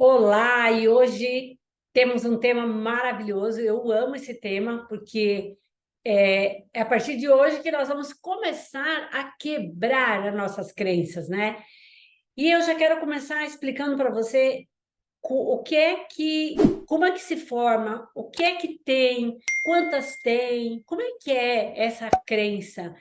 Olá, e hoje temos um tema maravilhoso. Eu amo esse tema porque é a partir de hoje que nós vamos começar a quebrar as nossas crenças, né? E eu já quero começar explicando para você o que é que, como é que se forma, o que é que tem, quantas tem, como é que é essa crença,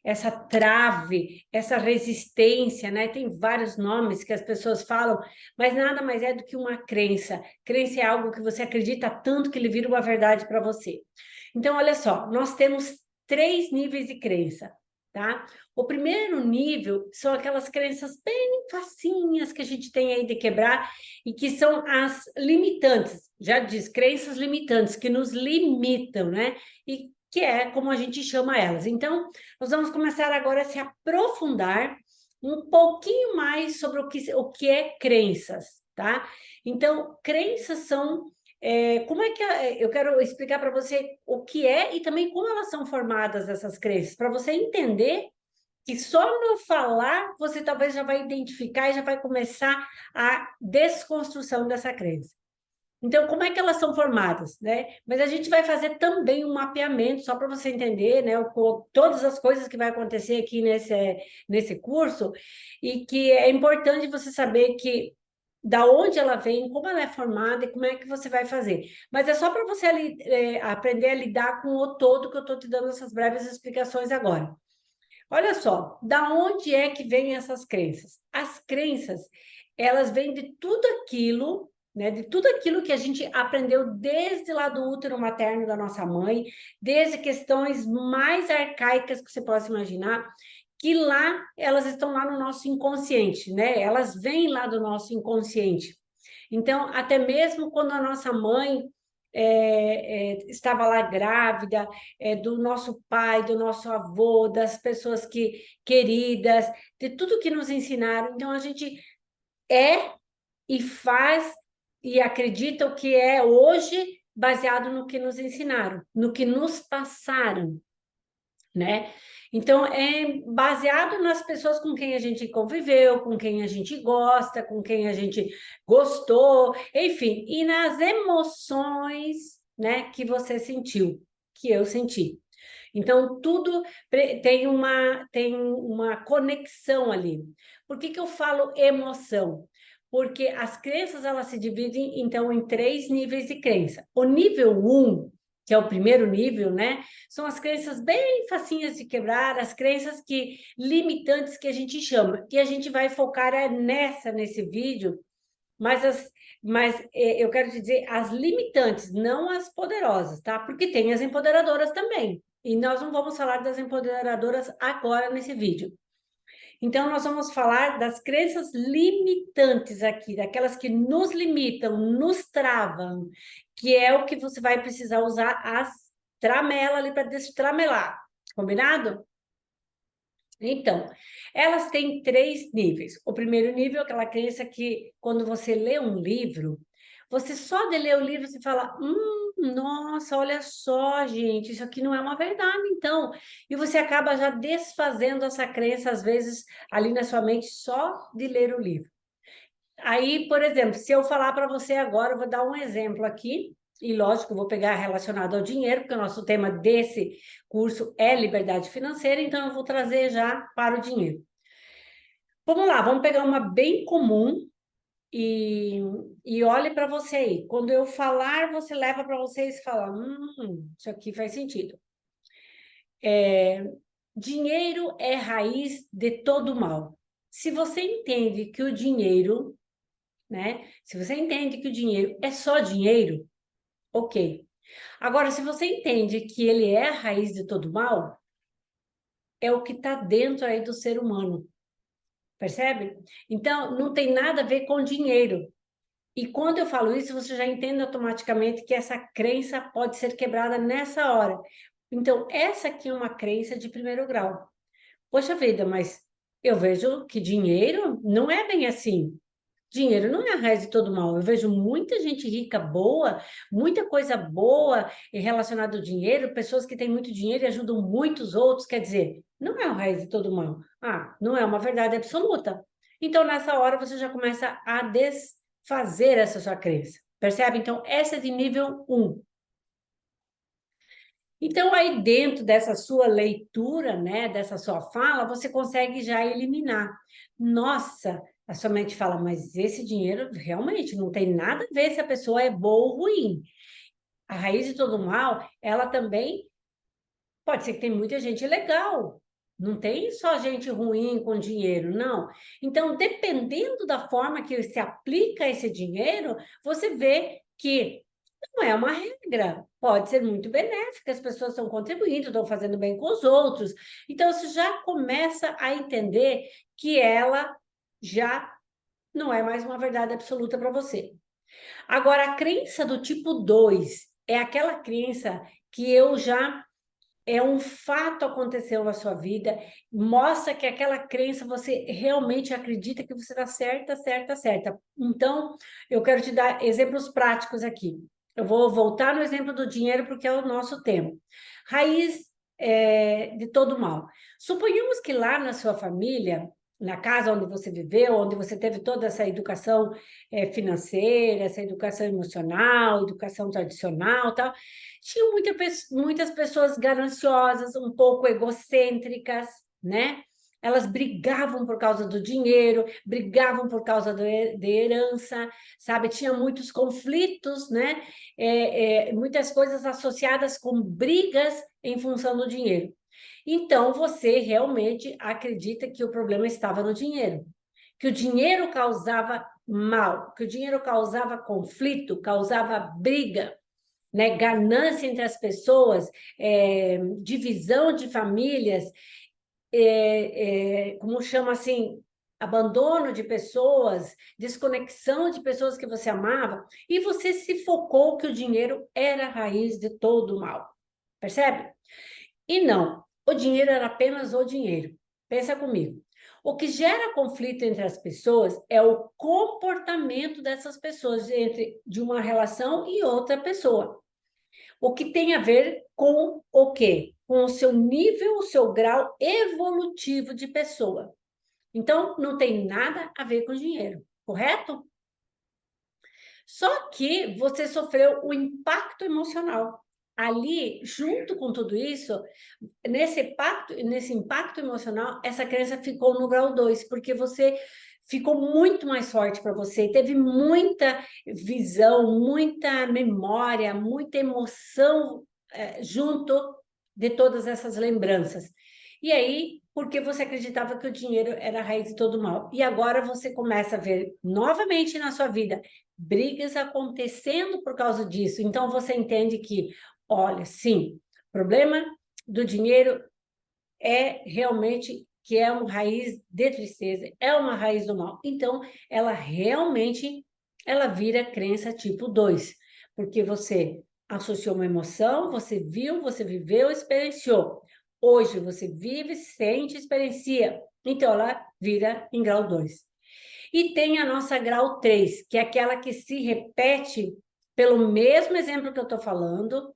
essa trave, essa resistência, né? Tem vários nomes que as pessoas falam, mas nada mais é do que uma crença. Crença é algo que você acredita tanto que ele vira uma verdade para você. Então, olha só, nós temos três níveis de crença, tá? O primeiro nível são aquelas crenças bem facinhas que a gente tem aí de quebrar e que são as limitantes, já diz, crenças limitantes, que nos limitam, né? E que é como a gente chama elas. Então, nós vamos começar agora a se aprofundar um pouquinho mais sobre o que é crenças, tá? Então, crenças são como é que eu quero explicar para você o que é e também como elas são formadas essas crenças, para você entender que só no falar você talvez já vai identificar e já vai começar a desconstrução dessa crença. Então, como é que elas são formadas, né? Mas a gente vai fazer também um mapeamento, só para você entender, né, todas as coisas que vai acontecer aqui nesse curso, e que é importante você saber que da onde ela vem, como ela é formada e como é que você vai fazer. Mas é só para você aprender a lidar com o todo que eu estou te dando essas breves explicações agora. Olha só, da onde é que vêm essas crenças? As crenças, elas vêm de tudo aquilo, né? De tudo aquilo que a gente aprendeu desde lá do útero materno da nossa mãe, desde questões mais arcaicas que você possa imaginar, que lá elas estão lá no nosso inconsciente, né? Elas vêm lá do nosso inconsciente. Então, até mesmo quando a nossa mãe estava lá grávida, do nosso pai, do nosso avô, das pessoas queridas, de tudo que nos ensinaram. Então, a gente é e faz e acredita o que é hoje baseado no que nos ensinaram, no que nos passaram, né? Então, é baseado nas pessoas com quem a gente conviveu, com quem a gente gosta, com quem a gente gostou, enfim, e nas emoções, né, que você sentiu, que eu senti. Então, tudo tem uma conexão ali. Por que que eu falo emoção? Porque as crenças, elas se dividem, então, em três níveis de crença. O nível 1, que é o primeiro nível, né? São as crenças bem facinhas de quebrar, as crenças limitantes que a gente chama. E a gente vai focar nesse vídeo, mas eu quero te dizer as limitantes, não as poderosas, tá? Porque tem as empoderadoras também. E nós não vamos falar das empoderadoras agora nesse vídeo. Então, nós vamos falar das crenças limitantes aqui, daquelas que nos limitam, nos travam, que é o que você vai precisar usar as tramela ali para destramelar, combinado? Então, elas têm três níveis. O primeiro nível é aquela crença que, quando você lê um livro, você só de ler o livro, você fala, nossa, olha só, gente, isso aqui não é uma verdade, então. E você acaba já desfazendo essa crença, às vezes, ali na sua mente, só de ler o livro. Aí, por exemplo, se eu falar para você agora, eu vou dar um exemplo aqui, e lógico, eu vou pegar relacionado ao dinheiro, porque o nosso tema desse curso é liberdade financeira, então eu vou trazer já para o dinheiro. Vamos lá, vamos pegar uma bem comum e, e olhe para você aí. Quando eu falar, você leva para vocês e fala, isso aqui faz sentido. Dinheiro é raiz de todo mal. Se você entende que o dinheiro, né? Se você entende que o dinheiro é só dinheiro, ok. Agora, se você entende que ele é a raiz de todo mal, é o que está dentro aí do ser humano, percebe? Então, não tem nada a ver com dinheiro. E quando eu falo isso, você já entende automaticamente que essa crença pode ser quebrada nessa hora. Então, essa aqui é uma crença de primeiro grau. Poxa vida, mas eu vejo que dinheiro não é bem assim. Dinheiro não é a raiz de todo mal. Eu vejo muita gente rica, boa, muita coisa boa relacionada ao dinheiro, pessoas que têm muito dinheiro e ajudam muitos outros. Quer dizer, não é a raiz de todo mal. Não é uma verdade absoluta. Então, nessa hora, você já começa a fazer essa sua crença. Percebe? Então, essa é de nível 1. Então, aí dentro dessa sua leitura, né, dessa sua fala, você consegue já eliminar. Nossa, a sua mente fala, mas esse dinheiro realmente não tem nada a ver se a pessoa é boa ou ruim. A raiz de todo mal, ela também pode ser que tem muita gente legal. Não tem só gente ruim com dinheiro, não. Então, dependendo da forma que se aplica esse dinheiro, você vê que não é uma regra. Pode ser muito benéfica, as pessoas estão contribuindo, estão fazendo bem com os outros. Então, você já começa a entender que ela já não é mais uma verdade absoluta para você. Agora, a crença do tipo 2 é aquela crença que eu já é um fato aconteceu na sua vida, mostra que aquela crença você realmente acredita que você está certa, certa, certa. Então, eu quero te dar exemplos práticos aqui. Eu vou voltar no exemplo do dinheiro porque é o nosso tema. Raiz de todo mal. Suponhamos que lá na sua família, na casa onde você viveu, onde você teve toda essa educação financeira, essa educação emocional, educação tradicional, tal, tinham muitas pessoas gananciosas, um pouco egocêntricas, né? Elas brigavam por causa do dinheiro, brigavam por causa da herança, sabe? Tinha muitos conflitos, né? Muitas coisas associadas com brigas em função do dinheiro. Então, você realmente acredita que o problema estava no dinheiro, que o dinheiro causava mal, que o dinheiro causava conflito, causava briga, né? Ganância entre as pessoas, divisão de famílias, como chama assim, abandono de pessoas, desconexão de pessoas que você amava, e você se focou que o dinheiro era a raiz de todo o mal. Percebe? E não, o dinheiro era apenas o dinheiro. Pensa comigo. O que gera conflito entre as pessoas é o comportamento dessas pessoas entre de uma relação e outra pessoa. O que tem a ver com o quê? Com o seu nível, o seu grau evolutivo de pessoa. Então, não tem nada a ver com dinheiro, correto? Só que você sofreu o impacto emocional. Ali, junto com tudo isso, nesse impacto emocional, essa crença ficou no grau 2, porque você ficou muito mais forte para você, teve muita visão, muita memória, muita emoção junto de todas essas lembranças. E aí, porque você acreditava que o dinheiro era a raiz de todo mal. E agora você começa a ver novamente na sua vida brigas acontecendo por causa disso. Então você entende que, olha, sim, o problema do dinheiro é realmente que é uma raiz de tristeza, é uma raiz do mal. Então, ela realmente ela vira crença tipo 2, porque você associou uma emoção, você viu, você viveu, experienciou. Hoje você vive, sente, experiencia. Então, ela vira em grau 2. E tem a nossa grau 3, que é aquela que se repete pelo mesmo exemplo que eu estou falando,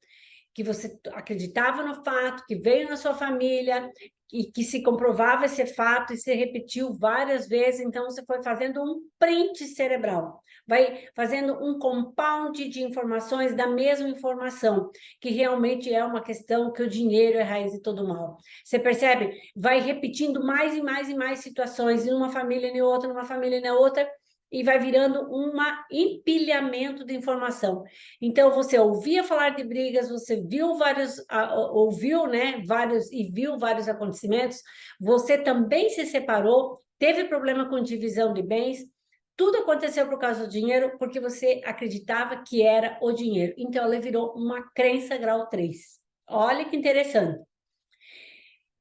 que você acreditava no fato, que veio na sua família, e que se comprovava esse fato e se repetiu várias vezes, então você foi fazendo um print cerebral, vai fazendo um compound de informações da mesma informação, que realmente é uma questão que o dinheiro é a raiz de todo mal. Você percebe? Vai repetindo mais e mais e mais situações, em uma família e em outra, numa família e na outra, e vai virando um empilhamento de informação. Então, você ouvia falar de brigas, você viu ouviu, né, vários e viu vários acontecimentos, você também se separou, teve problema com divisão de bens, tudo aconteceu por causa do dinheiro, porque você acreditava que era o dinheiro. Então, ela virou uma crença grau 3. Olha que interessante.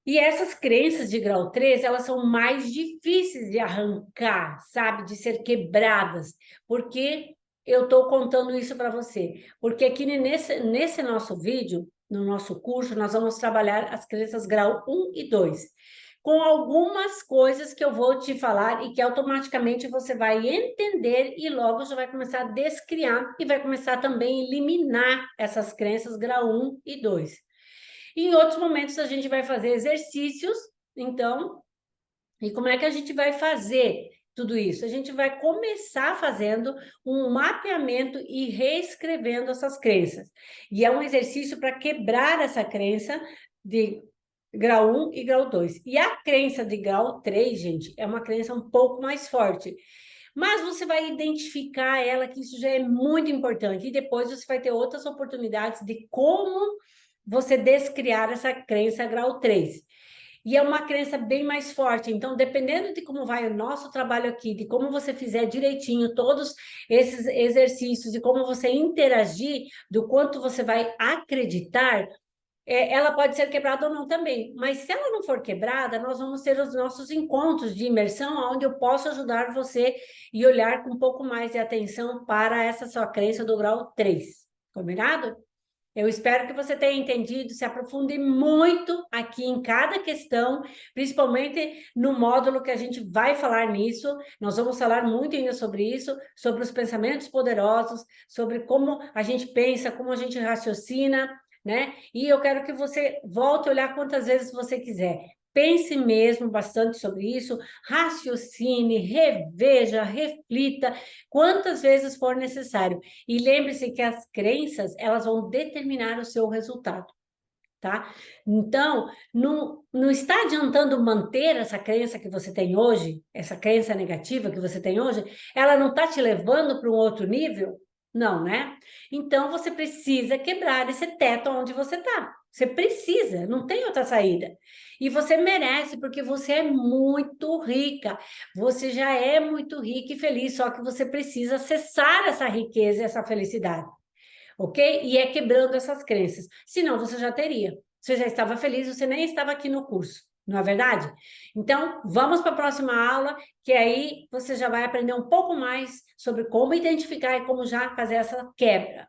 E essas crenças de grau 3, elas são mais difíceis de arrancar, sabe? De ser quebradas, porque eu estou contando isso para você. Porque aqui nesse nosso vídeo, no nosso curso, nós vamos trabalhar as crenças grau 1 e 2, com algumas coisas que eu vou te falar e que automaticamente você vai entender e logo já vai começar a descriar e vai começar também a eliminar essas crenças grau 1 e 2. E em outros momentos a gente vai fazer exercícios, então, e como é que a gente vai fazer tudo isso? A gente vai começar fazendo um mapeamento e reescrevendo essas crenças. E é um exercício para quebrar essa crença de grau 1 e grau 2. E a crença de grau 3, gente, é uma crença um pouco mais forte. Mas você vai identificar ela, que isso já é muito importante. E depois você vai ter outras oportunidades de como você descriar essa crença grau 3. E é uma crença bem mais forte. Então, dependendo de como vai o nosso trabalho aqui, de como você fizer direitinho todos esses exercícios e como você interagir, do quanto você vai acreditar, ela pode ser quebrada ou não também. Mas se ela não for quebrada, nós vamos ter os nossos encontros de imersão, onde eu posso ajudar você e olhar com um pouco mais de atenção para essa sua crença do grau 3. Combinado? Eu espero que você tenha entendido, se aprofunde muito aqui em cada questão, principalmente no módulo que a gente vai falar nisso. Nós vamos falar muito ainda sobre isso, sobre os pensamentos poderosos, sobre como a gente pensa, como a gente raciocina, né? E eu quero que você volte a olhar quantas vezes você quiser. Pense mesmo bastante sobre isso, raciocine, reveja, reflita, quantas vezes for necessário. E lembre-se que as crenças, elas vão determinar o seu resultado, tá? Então, não está adiantando manter essa crença que você tem hoje, essa crença negativa que você tem hoje, ela não está te levando para um outro nível? Não, né? Então, você precisa quebrar esse teto onde você está. Você precisa, não tem outra saída. E você merece, porque você é muito rica. Você já é muito rica e feliz, só que você precisa acessar essa riqueza e essa felicidade, ok? E é quebrando essas crenças. Senão, você já teria. Você já estava feliz, você nem estava aqui no curso, não é verdade? Então, vamos para a próxima aula, que aí você já vai aprender um pouco mais sobre como identificar e como já fazer essa quebra.